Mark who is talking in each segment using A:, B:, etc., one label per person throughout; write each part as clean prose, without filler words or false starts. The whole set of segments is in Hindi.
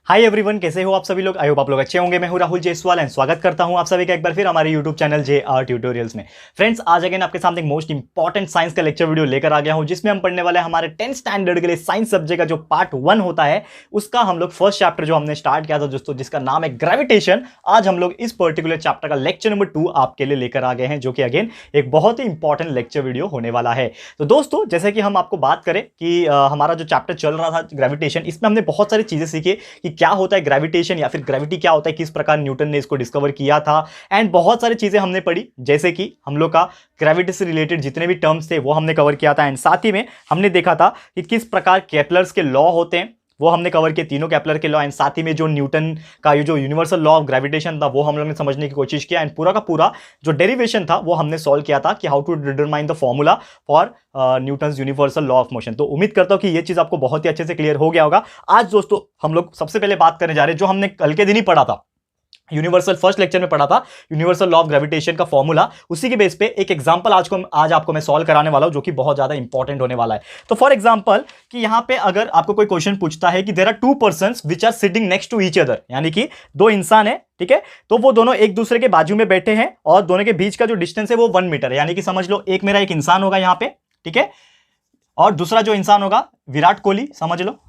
A: हाय एवरीवन, कैसे हो आप सभी लोग। आई होप आप लोग अच्छे होंगे। मैं हूं राहुल जयसवाल एंड स्वागत करता हूं आप सभी का एक बार फिर हमारे यूट्यूब चैनल JR ट्यूटोरियल्स में। फ्रेंड्स, आज अगेन आपके सामने एक मोस्ट इंपॉर्टेंट साइंस का लेक्चर वीडियो लेकर आ गया हूं, जिसमें हम पढ़ने वाले हैं हमारे 10th स्टैंडर्ड के लिए साइंस सब्जेक्ट का जो पार्ट 1 होता है, उसका हम लोग फर्स्ट चैप्टर जो हमने स्टार्ट किया था दोस्तों, जिसका नाम है ग्रेविटेशन। आज हम लोग इस पर्टिकुलर चैप्टर का लेक्चर नंबर 2 आपके लिए लेकर आ गए हैं, जो कि अगेन एक बहुत ही इंपॉर्टेंट लेक्चर वीडियो होने वाला है। तो दोस्तों, जैसे कि हम आपको बात करें कि हमारा जो चैप्टर चल रहा था ग्रेविटेशन, इसमें हमने बहुत सारी चीजें सीखी कि क्या होता है ग्रेविटेशन या फिर ग्रेविटी क्या होता है, किस प्रकार न्यूटन ने इसको डिस्कवर किया था, एंड बहुत सारी चीजें हमने पढ़ी। जैसे कि हम लोग का ग्रेविटी से रिलेटेड जितने भी टर्म्स थे वो हमने कवर किया था, एंड साथ ही में हमने देखा था कि किस प्रकार केपलर्स के लॉ होते हैं, वो हमने कवर किए, तीनों केपलर के लॉ। एंड साथ ही में जो न्यूटन का ये जो यूनिवर्सल लॉ ऑफ ग्रेविटेशन था वो हम लोगों ने समझने की कोशिश किया, एंड पूरा का पूरा जो डेरिवेशन था वो हमने सॉल्व किया था कि how to determine the formula for Newton's universal law of motion. तो उम्मीद करता हूं कि ये चीज आपको बहुत ही अच्छे से क्लियर हो गया होगा। आज दोस्तों हम लोग सबसे पहले बात करने जा रहे हैं जो हमने कल के दिन ही पढ़ा था, यूनिवर्सल फर्स्ट लेक्चर में पढ़ा था, यूनिवर्सल लॉ ऑफ ग्रेविटेशन का फॉर्मूला। उसी के बेस पे एक एग्जांपल आज आपको मैं सॉल्व कराने वाला हूं, जो कि बहुत ज्यादा इंपॉर्टेंट होने वाला है। तो फॉर एग्जांपल कि यहां पे अगर आपको कोई क्वेश्चन पूछता है कि there are two persons which are sitting next to each other, यानी कि दो इंसान है, ठीक है, तो वो दोनों एक दूसरे के बाजू में बैठे हैं और दोनों के बीच का जो डिस्टेंस है वो 1 मीटर है। यानी कि समझ लो एक मेरा एक इंसान होगा यहां पे, ठीक है, और दूसरा जो इंसान होगा विराट कोहली, समझ लो,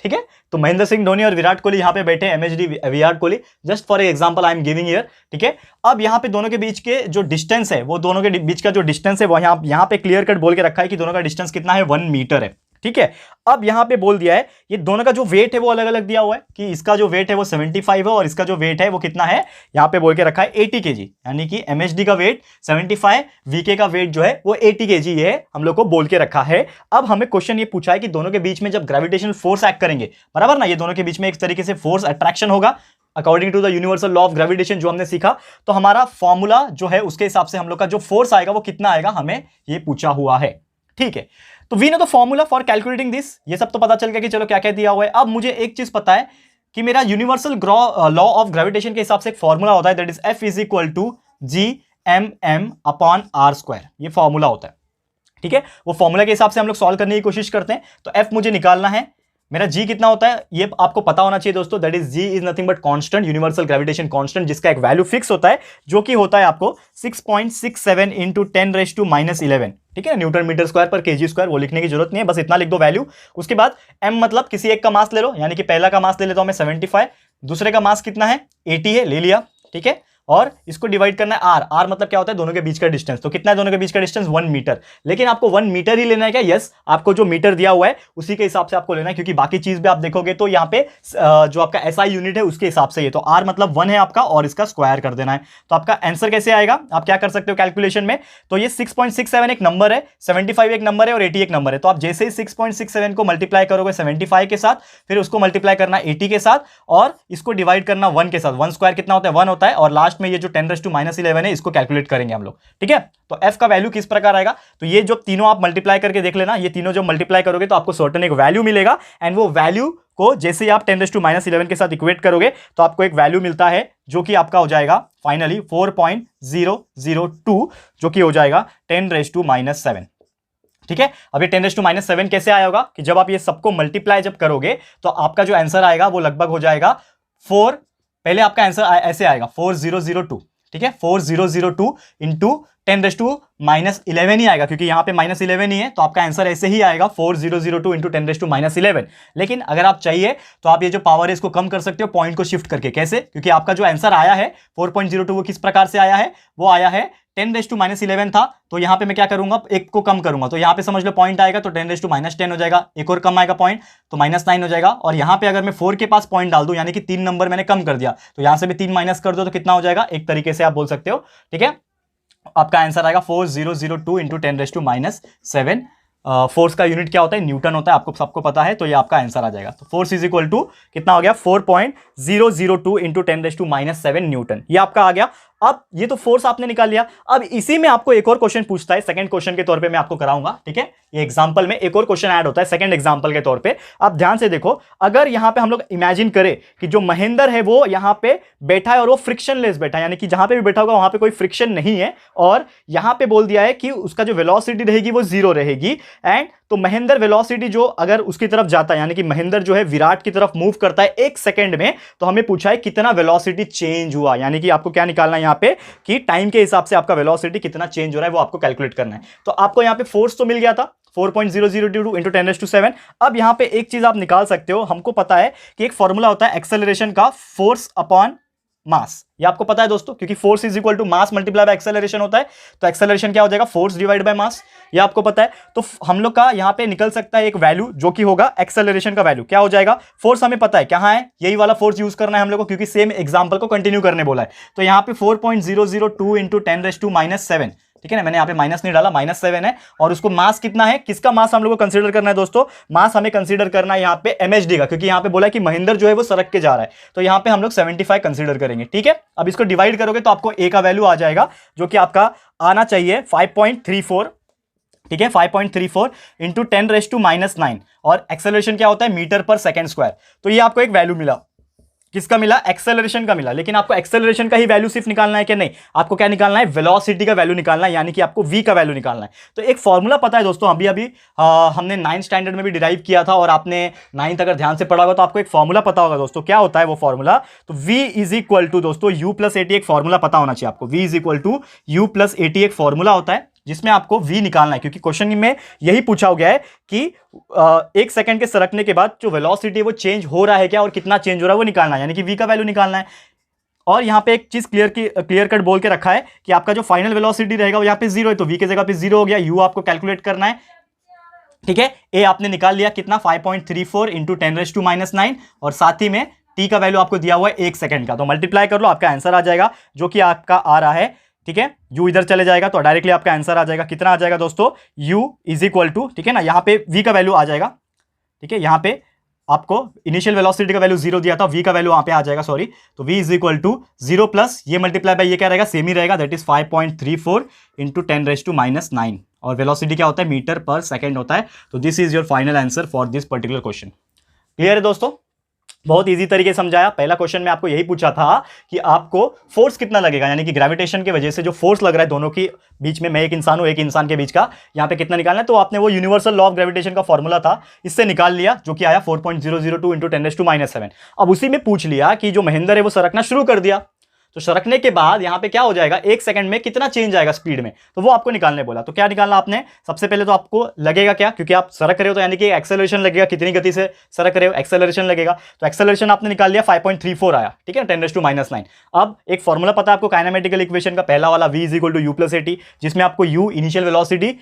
A: ठीक है। तो महेंद्र सिंह धोनी और विराट कोहली यहां पे बैठे हैं, MHD Virat Kohli, just for example I am giving here, ठीक है। अब यहां पे दोनों के बीच के जो डिस्टेंस है, वो दोनों के बीच का जो डिस्टेंस है वो यहां पे क्लियर कट बोल के रखा है कि दोनों का डिस्टेंस कितना है, 1 मीटर है, ठीक है। अब यहां पे बोल दिया है ये दोनों का जो वेट है वो अलग अलग दिया हुआ है कि इसका जो वेट है वो 75 है और इसका जो वेट है वो कितना है, यहां पे बोल के रखा है 80 kg, यानी कि MHD का वेट 75, VK का वेट जो है वो 80 kg है, हम लोग को बोल के रखा है। अब हमें क्वेश्चन ये पूछा है कि दोनों के बीच में जब ग्रेविटेशनल फोर्स एक्ट करेंगे, बराबर ना, ये दोनों के बीच में एक तरीके से फोर्स अट्रैक्शन होगा according to the universal law of gravitation जो हमने सीखा। तो हमारा फॉर्मूला जो है उसके हिसाब से हम लोग का जो फोर्स आएगा वो कितना आएगा, हमें ये पूछा हुआ है, ठीक है। तो we know the formula for calculating this, ये सब तो पता चल गया कि चलो क्या क्या दिया हुआ है। अब मुझे एक चीज पता है कि मेरा यूनिवर्सल लॉ ऑफ ग्रेविटेशन के हिसाब से एक फॉर्मूला होता है, that is F is equal to GMM upon R², ये फॉर्मूला होता है, ठीक है। वो फॉर्मूला के हिसाब से हम लोग सॉल्व करने की कोशिश करते हैं। तो F मुझे निकालना है, मेरा G कितना होता है ये आपको पता होना चाहिए दोस्तों, that is G is nothing but constant, universal gravitation constant, जिसका एक वैल्यू फिक्स होता है, जो कि होता है आपको 6.67 इंटू 10⁻⁻11, ठीक है, न्यूटन मीटर स्क्वायर पर kg स्क्वायर। वो लिखने की जरूरत नहीं है, बस इतना लिख दो वैल्यू। उसके बाद m मतलब किसी एक का मास ले लो, यानी कि पहला का मास ले लेता हूं मैं 75, दूसरे का मास कितना है 80 है, ले लिया, ठीक है, और इसको डिवाइड करना है r मतलब क्या होता है, दोनों के बीच का डिस्टेंस। तो कितना है दोनों के बीच का डिस्टेंस, 1 मीटर। लेकिन आपको 1 मीटर ही लेना है क्या? यस, आपको जो मीटर दिया हुआ है उसी के हिसाब से आपको लेना है, क्योंकि बाकी चीज भी आप देखोगे तो यहाँ पे जो आपका SI यूनिट है उसके हिसाब से ये, तो r मतलब 1 है आपका और इसका स्क्वायर कर देना है। तो आपका आंसर कैसे आएगा, आप क्या कर सकते हो कैलकुलेशन में, तो ये 6.67 एक नंबर है, 75 एक नंबर है और 80 एक नंबर है। तो आप जैसे ही 6.67 को मल्टीप्लाई करोगे 75 के साथ, फिर उसको मल्टीप्लाई करना 80 के साथ और इसको डिवाइड करना 1 के साथ, 1 स्क्वायर कितना होता है, 1 होता है, और लास्ट में ये जो 10⁻11 है इसको कैलकुलेट करेंगे हम लोग, ठीक है। तो f का वैल्यू किस प्रकार आएगा, तो ये जो तीनों आप मल्टीप्लाई करके देख लेना, ये तीनों जो मल्टीप्लाई करोगे तो आपको सर्टेन एक वैल्यू मिलेगा, एंड वो वैल्यू को जैसे ही आप 10⁻11 के साथ इक्वेट करोगे तो आपको एक वैल्यू मिलता है जो कि आपका हो जाएगा फाइनली 4.002, जो कि हो जाएगा 10⁻⁻7, ठीक है। अब ये 10⁻⁻7 कैसे आया होगा कि जब आप ये सबको मल्टीप्लाई जब करोगे तो आपका जो आंसर आएगा वो लगभग हो जाएगा 4, पहले आपका आंसर ऐसे आएगा 4002, ठीक है, 4002 इंटू 10⁻11 ही आएगा, क्योंकि यहां पे -11 ही है, तो आपका आंसर ऐसे ही आएगा 4002 इंटू 10⁻11। लेकिन अगर आप चाहिए तो आप ये जो पावर है इसको कम कर सकते हो पॉइंट को शिफ्ट करके। कैसे? क्योंकि आपका जो आंसर आया है 4.02 वो किस प्रकार से आया है, वो आया है 10⁻11 था, तो यहां पे मैं क्या करूंगा, एक को कम करूंगा, तो यहां पे समझ लो पॉइंट आएगा तो 10⁻10 हो जाएगा, एक और कम आएगा पॉइंट तो -9 हो जाएगा, और यहां पे अगर मैं 4 के पास पॉइंट डाल दूं, यानी कि 3 नंबर मैंने कम कर दिया, तो यहां से भी 3 माइनस कर दो तो कितना हो जाएगा, एक तरीके से आप बोल सकते हो, ठीक है। आपका आंसर आएगा 4002 इंटू 10⁻7। फोर्स का यूनिट क्या होता है, न्यूटन होता है, आपको सबको पता है, तो ये आपका आंसर आ जाएगा। तो फोर्स इज इक्वल टू कितना हो गया, 4.002 इंटू 10⁻7 न्यूटन, ये आपका आ गया। अब ये तो फोर्स आपने निकाल लिया, अब इसी में आपको एक और क्वेश्चन पूछता है, सेकंड क्वेश्चन के तौर पे मैं आपको कराऊंगा, ठीक है। ये एग्जांपल में एक और क्वेश्चन ऐड होता है सेकंड एग्जांपल के तौर पे। आप ध्यान से देखो, अगर यहां पे हम लोग इमेजिन करें कि जो महेंद्र है वो यहां पे बैठा है और वो फ्रिक्शनलेस बैठा है, यानी कि जहां पे भी बैठा होगा वहां पे कोई फ्रिक्शन नहीं है, और यहां पे बोल दिया है कि उसका जो वेलोसिटी रहेगी वो 0 रहेगी, एंड तो महेंद्र वेलोसिटी जो अगर उसकी तरफ जाता है, यानी कि महेंद्र जो है विराट की तरफ मूव करता है 1 सेकंड में, तो हमें पूछा है कितना वेलोसिटी चेंज हुआ, यानी कि आपको क्या निकालना है यहां पे कि टाइम के हिसाब से आपका वेलोसिटी कितना चेंज हो रहा है वो आपको कैलकुलेट करना है। तो आपको यहां पे फोर्स तो मिल गया था 4.0022 इंटू 10⁻⁷। अब यहां पे एक चीज आप निकाल सकते हो, हमको पता है कि एक फॉर्मूला होता है एक्सेलरेशन का, फोर्स अपॉन मास। ये आपको पता है दोस्तों, क्योंकि force is equal to mass multiply by acceleration होता है। तो एक्सेलरेशन क्या हो जाएगा, फोर्स डिवाइड बाय मास, ये आपको पता है। तो हम लोग का यहां पे निकल सकता है एक वैल्यू जो कि होगा एक्सेलरेशन का वैल्यू, क्या हो जाएगा, फोर्स हमें पता है कहां है, यही वाला फोर्स यूज करना है हम लोग को, क्योंकि सेम एग्जांपल को कंटिन्यू करने बोला है। तो यहां पे 4.002 इंटू 10⁻⁷, ठीक है ना, मैंने यहां पे माइनस नहीं डाला, -7 है। और उसको मास कितना है, किसका मास हम लोग को कंसीडर करना है दोस्तों, मास हमें कंसीडर करना है यहां पे mhd का, क्योंकि यहां पे बोला है कि महेंद्र जो है वो सरक के जा रहा है, तो यहां पे हम लोग 75 कंसीडर करेंगे, ठीक है। अब इसको डिवाइड करोगे तो आपको a का वैल्यू आ जाएगा, जो कि आपका आना चाहिए 5.34, ठीक है, 5.34 इंटू 10⁻⁹। और एक्सेलरेशन क्या होता है, मीटर पर सेकेंड स्क्वायर। तो ये आपको एक वैल्यू मिला, किसका मिला, एक्सेलरेशन का मिला। लेकिन आपको एक्सेलरेशन का ही वैल्यू सिर्फ निकालना है क्या, नहीं, आपको क्या निकालना है, वेलोसिटी का वैल्यू निकालना है, यानी कि आपको v का वैल्यू निकालना है। तो एक फॉर्मूला पता है दोस्तों, अभी हमने 9th स्टैंडर्ड में भी डिराइव किया था, और आपने 9th अगर ध्यान से पढ़ा होगा तो आपको एक फॉर्मूला पता होगा दोस्तों, क्या होता है वो फॉर्मूला। तो v इज इक्वल टू दोस्तों u+at, एक फॉर्मूला पता होना चाहिए आपको, v is equal to u+at एक फॉर्मूला होता है जिसमें आपको v निकालना है, क्योंकि क्वेश्चन में यही पूछा गया है कि 1 सेकंड के सरकने के बाद जो वेलोसिटी वो चेंज हो रहा है क्या, और कितना चेंज हो रहा है वो निकालना है, यानी कि v का वैल्यू निकालना है। और यहां पे एक चीज क्लियर कट बोल के रखा है कि आपका जो फाइनल वेलोसिटी रहेगा वो यहां पे 0 है, तो v की जगह पे 0 हो गया, u आपको कैलकुलेट करना है, ठीक है। a आपने निकाल लिया कितना, 5.34 इंटू 10⁻⁹, और साथ ही में t का वैल्यू आपको दिया हुआ है 1 सेकंड का, तो मल्टीप्लाई कर लो, आपका आंसर आ जाएगा, जो कि आपका आ रहा है, ठीक है। u इधर चले जाएगा तो डायरेक्टली आपका आंसर आ जाएगा, कितना आ जाएगा दोस्तों, u इज इक्वल टू, ठीक है ना, यहां पे v का वैल्यू आ जाएगा, ठीक है, यहां पे आपको इनिशियल वेलोसिटी का वैल्यू 0 दिया था, v का वैल्यू वहां पे आ जाएगा, सॉरी, तो v is equal to 0 plus ये मल्टीप्लाई बाय ये क्या रहेगा, सेम ही रहेगा, दैट इज 5.34 इंटू 10⁻⁹, और वेलोसिटी क्या होता है, मीटर पर सेकेंड होता है। तो this is your final answer for this particular question. Clear है दोस्तों, बहुत इजी तरीके से समझाया। पहला क्वेश्चन में आपको यही पूछा था कि आपको फोर्स कितना लगेगा, यानी कि ग्रेविटेशन की वजह से जो फोर्स लग रहा है दोनों के बीच में, मैं एक इंसान हूं एक इंसान के बीच का, यहां पे कितना निकालना है। तो आपने वो यूनिवर्सल लॉ ऑफ ग्रेविटेशन का फॉर्मूला था, इससे निकाल लिया, जो कि आया 4.002 इंटू 10⁻⁷। अब उसी में पूछ लिया कि जो महेंद्र है वो सरकना शुरू कर दिया, तो सरकने के बाद यहां पे क्या हो जाएगा, 1 सेकंड में कितना चेंज आएगा स्पीड में, तो वो आपको निकालने बोला। तो क्या निकालना आपने, सबसे पहले तो आपको लगेगा क्या, क्योंकि आप सरक रहे हो तो यानी कि एक्सेलरेशन लगेगा, कितनी गति से सरक रहे हो, एक्सेलरेशन लगेगा। तो एक्सेलरेशन आपने निकाल लिया 5.34 आया, ठीक है, 10⁻⁹। अब एक फॉर्मूला पता है आपको काइनेमेटिकल इक्वेशन का, पहला वाला v is equal to u+at, जिसमें आपको u इनिशियल वेलोसिटी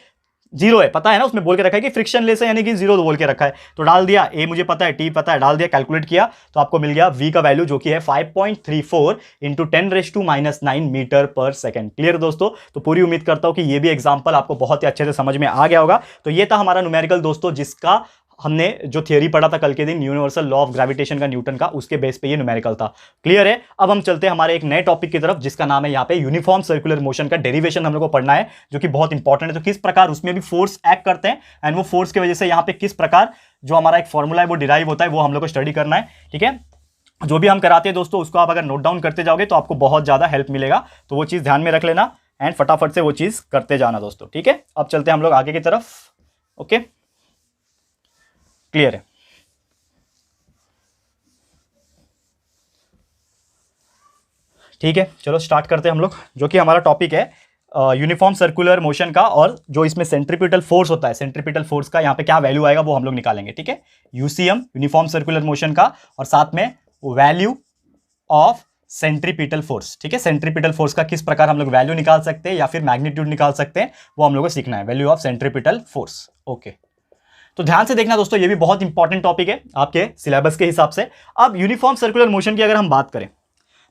A: 0 है, पता है ना, उसमें बोल के रखा है कि फ्रिक्शन लेस है, यानी कि 0 बोल के रखा है, तो डाल दिया, a मुझे पता है, t पता है, डाल दिया, कैलकुलेट किया, तो आपको मिल गया v का वैल्यू, जो कि है 5.34 इंटू 10⁻⁹ मीटर पर सेकंड। क्लियर दोस्तों, तो पूरी उम्मीद करता हूं कि ये भी एग्जांपल आपको बहुत ही अच्छे से समझ में आ गया होगा। तो ये था हमारा न्यूमेरिकल दोस्तों, जिसका हमने जो थियरी पढ़ा था कल के दिन, यूनिवर्सल लॉ ऑफ ग्रेविटेशन का, न्यूटन का, उसके बेस पे ये न्यूमेरिकल था। क्लियर है। अब हम चलते हैं हमारे एक नए टॉपिक की तरफ, जिसका नाम है यहाँ पे यूनिफॉर्म सर्कुलर मोशन का डेरिवेशन हम लोग को पढ़ना है, जो कि बहुत इंपॉर्टेंट है। तो किस प्रकार उसमें भी फोर्स एक्ट करते हैं, एंड वो फोर्स की वजह से यहाँ पे किस प्रकार जो हमारा एक फॉर्मूला है वो डिराइव होता है, वो हम लोग को स्टडी करना है। ठीक है, जो भी हम कराते हैं दोस्तों, उसको आप अगर नोट डाउन करते जाओगे तो आपको बहुत ज्यादा हेल्प मिलेगा, तो वो चीज ध्यान में रख लेना एंड फटाफट से वो चीज करते जाना दोस्तों। ठीक है, अब चलते हैं हम लोग आगे की तरफ। ओके, क्लियर है। ठीक है, चलो स्टार्ट करते हैं हम लोग, जो कि हमारा टॉपिक है यूनिफॉर्म सर्कुलर मोशन का, और जो इसमें सेंट्रीपिटल फोर्स होता है, सेंट्रीपिटल फोर्स का यहाँ पे क्या वैल्यू आएगा वो हम लोग निकालेंगे। ठीक है, यूसीएम यूनिफॉर्म सर्कुलर मोशन का, और साथ में वैल्यू ऑफ सेंट्रीपिटल फोर्स। ठीक है, सेंट्रीपिटल फोर्स का किस प्रकार हम लोग वैल्यू निकाल सकते हैं या फिर मैग्नीट्यूड निकाल सकते हैं, वो हम लोग को सीखना है, value of centripetal force. Okay, तो ध्यान से देखना दोस्तों, ये भी बहुत इंपॉर्टेंट टॉपिक है आपके सिलेबस के हिसाब से। अब यूनिफॉर्म सर्कुलर मोशन की अगर हम बात करें,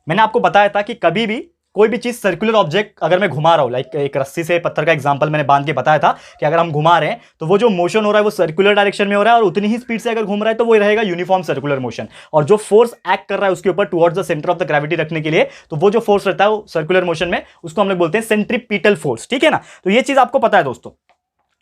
A: मैंने आपको बताया था कि कभी भी कोई भी चीज सर्कुलर ऑब्जेक्ट अगर मैं घुमा रहा हूं, लाइक एक रस्सी से पत्थर का एग्जांपल मैंने बांध के बताया था कि अगर हम घुमा रहे हैं तो वो जो मोशन हो रहा है वो सर्कुलर डायरेक्शन में हो रहा है, और उतनी ही स्पीड से अगर घूम रहा है तो वो रहेगा यूनिफॉर्म सर्कुलर मोशन। और जो फोर्स एक्ट कर रहा है उसके ऊपर towards the centre of the gravity रखने के लिए, तो वो जो फोर्स रहता है वो सर्कुलर मोशन में, उसको हम लोग बोलते हैं सेंट्रीपिटल फोर्स। ठीक है ना, तो ये चीज आपको पता है दोस्तों,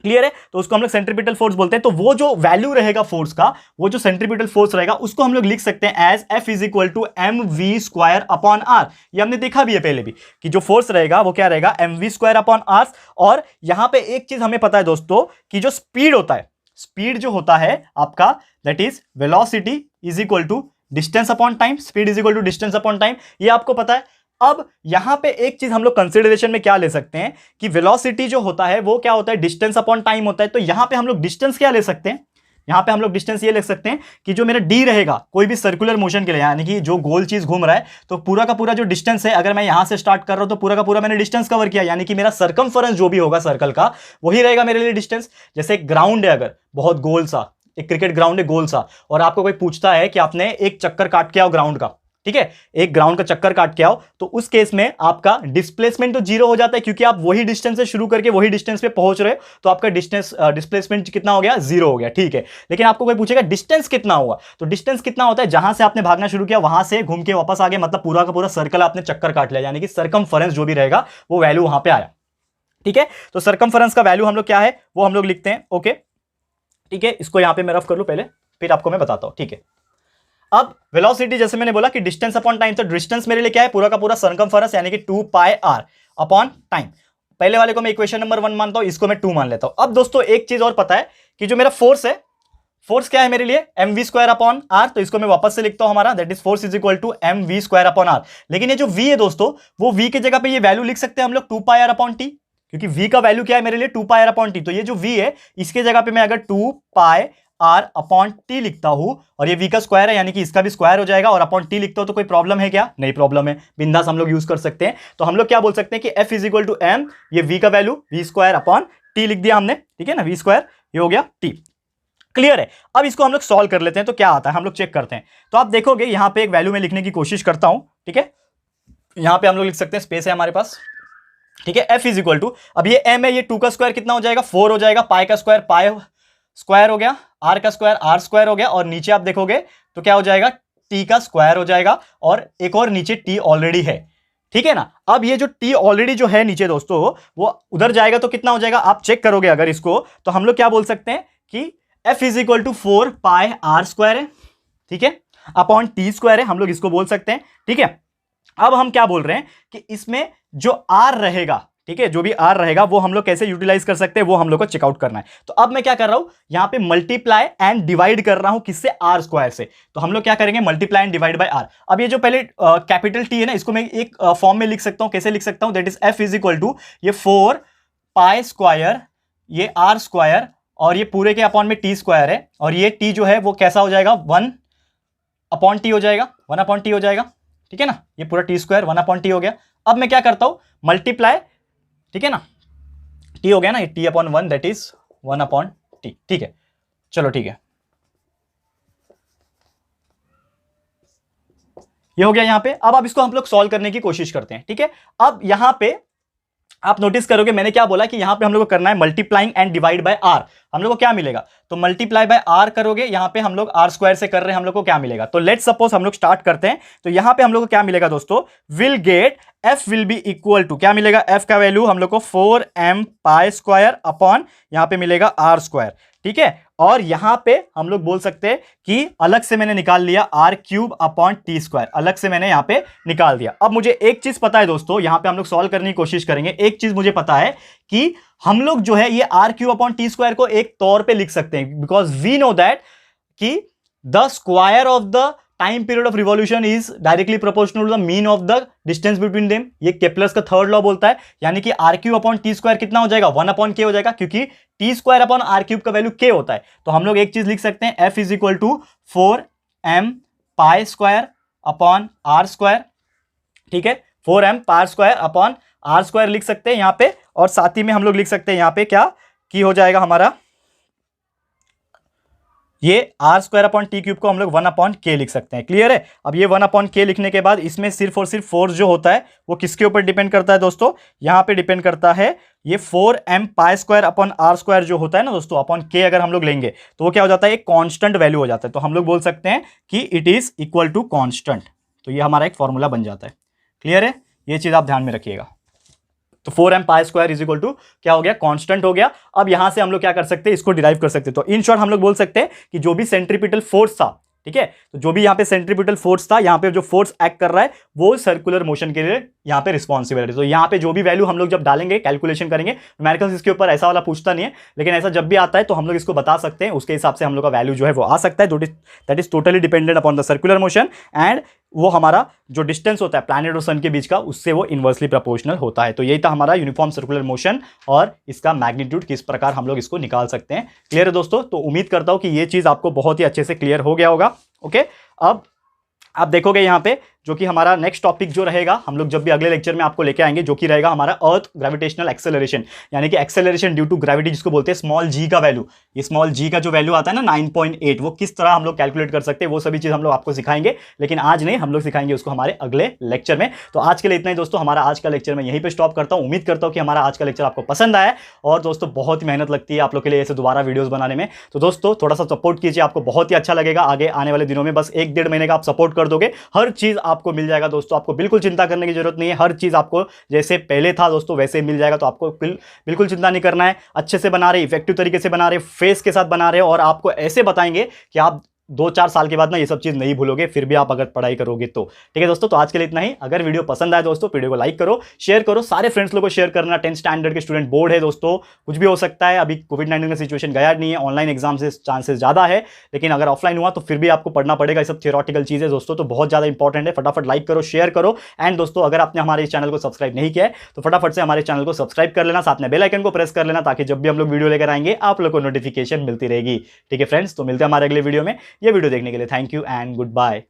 A: क्लियर है। तो उसको हम लोग सेंट्रीपिटल फोर्स बोलते हैं। तो वो जो वैल्यू रहेगा फोर्स का, वो जो सेंट्रीपिटल फोर्स रहेगा, उसको हम लोग लिख सकते हैं as F is equal to mv² upon R. ये हमने देखा भी है पहले भी कि जो फोर्स रहेगा वो क्या रहेगा, mv² अपॉन आर। और यहां पे एक चीज हमें पता है दोस्तों कि जो स्पीड होता है, स्पीड जो होता है आपका that is velocity is equal to distance upon time, speed is equal to distance upon time, ये आपको पता है। अब यहां पे एक चीज हम लोग कंसिडरेशन में क्या ले सकते हैं कि वेलोसिटी जो होता है वो क्या होता है, डिस्टेंस अपॉन टाइम होता है। तो यहां पे हम लोग डिस्टेंस क्या ले सकते हैं, यहां पे हम लोग डिस्टेंस ये लिख सकते हैं कि जो मेरा डी रहेगा कोई भी सर्कुलर मोशन के लिए, यानी कि जो गोल चीज घूम रहा है, तो पूरा का पूरा जो डिस्टेंस है, अगर मैं यहां से स्टार्ट कर रहा हूं तो पूरा का पूरा मैंने डिस्टेंस कवर किया, यानी कि मेरा सर्कमफरेंस जो भी होगा सर्कल का वही रहेगा मेरे लिए डिस्टेंस। जैसे एक ग्राउंड है, अगर बहुत गोल सा एक क्रिकेट ग्राउंड है गोल सा, और आपको कोई पूछता है कि आपने एक चक्कर काट के आओ ग्राउंड का, ठीक है, एक ग्राउंड का चक्कर काट के आओ, तो उस केस में आपका डिस्प्लेसमेंट तो जीरो हो जाता है, क्योंकि आप वही डिस्टेंस से शुरू करके वही डिस्टेंस पे पहुंच रहे हो, तो आपका डिस्प्लेसमेंट कितना हो गया, जीरो हो गया, ठीक है। लेकिन आपको कोई पूछेगा डिस्टेंस कितना हुआ, तो डिस्टेंस कितना होता है, जहां से आपने भागना शुरू किया वहां से घूम के वापस आ गए, मतलब पूरा का पूरा सर्कल आपने चक्कर काट लिया, यानी कि सर्कमफरेंस जो भी रहेगा वो वैल्यू वहां पे आया, ठीक है। तो सर्कमफरेंस का वैल्यू हम लोग क्या है वो हम लोग लिखते हैं, ओके, ठीक है। इसको यहां पे मैं रफ कर लूं पहले, फिर आपको मैं बताता हूं, ठीक है। अब वेलोसिटी जैसे मैंने बोला कि डिस्टेंस अपॉन टाइम, तो डिस्टेंस मेरे लिए क्या है, पूरा का पूरा सर्कमफरेंस, यानी कि 2 पाई आर अपॉन टाइम। पहले वाले को मैं इक्वेशन नंबर 1 मानता हूं, इसको मैं 2 मान लेता हूं। अब दोस्तों एक चीज और पता है कि जो मेरा फोर्स है, फोर्स क्या है मेरे लिए, mv² अपॉन आर, तो इसको मैं वापस से लिखता हूं हमारा, that is force is equal to mv² upon R. लेकिन ये जो v है दोस्तों, वो v की जगह पे ये वैल्यू लिख सकते हैं हम लोग 2 पाई आर अपॉन टी, क्योंकि v का वैल्यू क्या है मेरे लिए 2 पाई आर अपॉन टी। तो ये जो v है इसके जगह पे मैं अगर 2 पाई आर अपॉन टी लिखता हूं, और ये v का स्क्वायर है यानी कि इसका भी स्क्वायर हो जाएगा, और अपॉन टी लिखता हूं तो कोई प्रॉब्लम है क्या, नहीं प्रॉब्लम है, बिंदास हम लोग यूज कर सकते हैं। तो हम लोग क्या बोल सकते हैं कि f is equal to m, ये v का वैल्यू v² अपॉन टी लिख दिया हमने, ठीक है ना, v², ये हो गया t, क्लियर है। अब इसको हम लोग सॉल्व कर लेते हैं, तो क्या आता है हम लोग चेक करते हैं। तो आप देखोगे यहां पे एक वैल्यू में लिखने की कोशिश करता हूं, ठीक है, यहां पे हम लोग लिख सकते हैं, स्पेस है हमारे पास, ठीक है। f इज इक्वल टू, अब ये m है, ये 2 का स्क्वायर कितना हो जाएगा, 4 हो जाएगा, पाई का स्क्वायर पाई स्क्वायर हो गया, r का स्क्वायर r स्क्वायर हो गया, और नीचे आप देखोगे तो क्या हो जाएगा, t का स्क्वायर हो जाएगा, और एक और नीचे t ऑलरेडी है, ठीक है ना। अब ये जो t ऑलरेडी जो है नीचे दोस्तों, वो उधर जाएगा तो कितना हो जाएगा, आप चेक करोगे अगर इसको, तो हम लोग क्या बोल सकते हैं कि f is equal to 4 pi r square है, ठीक है, अपॉन टी स्क्वायर है, हम लोग इसको बोल सकते हैं, ठीक है। अब हम क्या बोल रहे हैं कि इसमें जो r रहेगा, ठीक है, जो भी r रहेगा वो हम लोग कैसे यूटिलाइज कर सकते हैं, वो हम लोग को चेकआउट करना है। तो अब मैं क्या कर रहा हूं, यहां पे मल्टीप्लाई एंड डिवाइड कर रहा हूं, किससे, r स्क्वायर से। तो हम लोग क्या करेंगे, multiply and divide bye r। अब ये जो पहले कैपिटल T है ना, इसको मैं एक फॉर्म में लिख सकता हूं, कैसे लिख सकता हूं, that is f is equal to ये 4 पाई स्क्वायर, ये r स्क्वायर, और ये पूरे के अपॉन में t स्क्वायर है, और ये t जो है वो कैसा हो जाएगा, 1 अपॉन टी हो जाएगा, 1 अपॉन टी हो जाएगा, ठीक है ना, ये पूरा t स्क्वायर 1 अपॉन टी हो गया। अब मैं क्या करता हूं, मल्टीप्लाई, ठीक है ना, t हो गया ना, ये t upon 1 that is 1 upon T, ठीक है, चलो ठीक है, ये हो गया यहां पे। अब इसको हम लोग सॉल्व करने की कोशिश करते हैं, ठीक है। अब यहां पे आप नोटिस करोगे मैंने क्या बोला कि यहां पे हम लोग को करना है multiplying and divide by R, हम लोग को क्या मिलेगा, तो मल्टीप्लाई बाय आर करोगे, यहां पे हम लोग आर स्क्वायर से कर रहे हैं, हम लोग को क्या मिलेगा, तो लेट्स सपोज हम लोग स्टार्ट करते हैं। तो यहां पे हम लोग को क्या मिलेगा दोस्तों, will get f will be equal to, क्या मिलेगा, f का वैल्यू हम लोग को 4m पाई स्क्वायर अपॉन यहां पे मिलेगा आर स्क्वायर, ठीक है। और यहां पे हम लोग बोल सकते हैं कि अलग से मैंने निकाल लिया R cube upon T square, अलग से मैंने यहां पे निकाल दिया। अब मुझे एक चीज पता है दोस्तों, यहां पे हम लोग सॉल्व करने की कोशिश करेंगे, एक चीज मुझे पता है कि हम लोग जो है ये R cube upon T square को एक तौर पे लिख सकते हैं, बिकॉज वी नो दैट कि the square of the time period of revolution is directly proportional to the mean of the distance between them, ये केप्लर्स का थर्ड लॉ बोलता है, यानी कि R cube upon T square कितना हो जाएगा, 1 अपॉन के हो जाएगा, क्योंकि T square upon R cube का वैल्यू के होता है। तो हम लोग एक चीज लिख सकते हैं, f is equal to 4m pi square upon R square, ठीक है, 4m pi square upon R square लिख सकते हैं यहां पे, और साथ ही में हम लोग लिख सकते हैं यहां पे क्या की हो जाएगा हमारा, ये R square upon T cube को हम लोग 1 अपॉन के लिख सकते हैं, क्लियर है। अब ये 1 अपॉन के लिखने के बाद इसमें सिर्फ और सिर्फ फोर्स जो होता है वो किसके ऊपर डिपेंड करता है दोस्तों, यहां पे डिपेंड करता है ये 4m pi square upon R square जो होता है ना दोस्तों, अपॉन के अगर हम लोग लेंगे तो वो क्या हो जाता है, एक कांस्टेंट वैल्यू हो जाता है। तो हम लोग बोल सकते हैं कि it is equal to constant, तो ये हमारा एक फॉर्मूला बन जाता है, क्लियर है, ये चीज आप ध्यान में रखिएगा। तो 4m pi square is equal to क्या हो गया, कांस्टेंट हो गया। अब यहां से हम लोग क्या कर सकते हैं, इसको डिराइव कर सकते हैं। तो इन शॉर्ट हम लोग बोल सकते हैं कि जो भी सेंट्रीपिटल फोर्स था, ठीक है। तो जो भी यहाँ पे सेंट्रीपिटल फोर्स था, यहाँ पे जो फोर्स एक्ट कर रहा है वो सर्कुलर मोशन के लिए यहाँ पे रिस्पॉन्सिबल है। तो यहाँ पे जो भी वैल्यू हम लोग जब डालेंगे, कैलकुलेशन करेंगे, न्यूमेरिकल्स इसके ऊपर ऐसा वाला पूछता नहीं है, लेकिन ऐसा जब भी आता है तो हम लोग इसको बता सकते हैं, उसके हिसाब से हम लोग का वैल्यू जो है वो आ सकता है। That is totally dependent upon the circular motion and वो हमारा जो डिस्टेंस होता है प्लैनेट और सन के बीच का, उससे वो इनवर्सली प्रोपोर्शनल होता है। तो यही था हमारा यूनिफॉर्म सर्कुलर मोशन और इसका मैग्नीट्यूड किस प्रकार हम लोग इसको निकाल सकते हैं। क्लियर है दोस्तों? तो उम्मीद करता हूं कि ये चीज आपको बहुत ही अच्छे से क्लियर हो गया होगा। ओके, अब आप देखोगे यहाँ पे जो कि हमारा नेक्स्ट टॉपिक जो रहेगा, हम लोग जब भी अगले लेक्चर में आपको लेके आएंगे, जो कि रहेगा हमारा अर्थ ग्रेविटेशनल एक्सेलरेशन, यानी कि एक्सेलरेशन ड्यू टू ग्रेविटी जिसको बोलते हैं स्मॉल जी का वैल्यू। ये स्मॉल जी का जो वैल्यू आता है ना 9.8, वो किस तरह हम लोग कैलकुलेट कर सकते हैं, वो सभी चीज हम लोग आपको सिखाएंगे, लेकिन आज नहीं, हम लोग सिखाएंगे उसको हमारे अगले लेक्चर में। तो आज के लिए इतना ही दोस्तों, हमारा आज का लेक्चर मैं यहीं पर स्टॉप करता हूँ। उम्मीद करता हूँ कि हमारा आज का लेक्चर आपको पसंद आया, और दोस्तों बहुत ही मेहनत लगती है आप लोग के लिए ऐसे दोबारा वीडियोस बनाने में। तो दोस्तों थोड़ा सा सपोर्ट कीजिए, आपको बहुत ही अच्छा लगेगा। आगे आने वाले दिनों में बस 1-1.5 महीने का आप सपोर्ट कर दोगे, हर चीज आपको मिल जाएगा दोस्तों। आपको बिल्कुल चिंता करने की जरूरत नहीं है, हर चीज आपको जैसे पहले था दोस्तों वैसे मिल जाएगा। तो आपको बिल्कुल चिंता नहीं करना है। अच्छे से बना रहे, इफेक्टिव तरीके से बना रहे, फेस के साथ बना रहे, और आपको ऐसे बताएंगे कि आप 2-4 साल के बाद ना ये सब चीज नहीं भूलोगे, फिर भी आप अगर पढ़ाई करोगे तो। ठीक है दोस्तों, तो आज के लिए इतना ही। अगर वीडियो पसंद आए दोस्तों, वीडियो को लाइक करो, शेयर करो, सारे फ्रेंड्स लोगों को शेयर करना। 10th स्टैंडर्ड के स्टूडेंट, बोर्ड है दोस्तों, कुछ भी हो सकता है। अभी कोविड-19 का सिचुएशन गया नहीं है, ऑनलाइन एग्जाम से चांसेस ज्यादा है, लेकिन अगर ऑफलाइन हुआ तो फिर भी आपको पढ़ना पड़ेगा। ये सब थियोरेटिकल चीजें दोस्तों, तो बहुत ज्यादा इंपॉर्टेंट है। फटाफट लाइक करो, शेयर करो, एंड दोस्तों अगर आपने हमारे चैनल को सब्सक्राइब नहीं किया है तो फटाफट से हमारे चैनल को सब्सक्राइब कर लेना, साथ में बेल आइकन को प्रेस कर लेना, ताकि जब भी हम लोग वीडियो लेकर आएंगे आप लोग को नोटिफिकेशन मिलती रहेगी। ठीक है फ्रेंड्स, तो मिलते हैं हमारे अगले वीडियो में। ये वीडियो देखने के लिए thank you and good bye.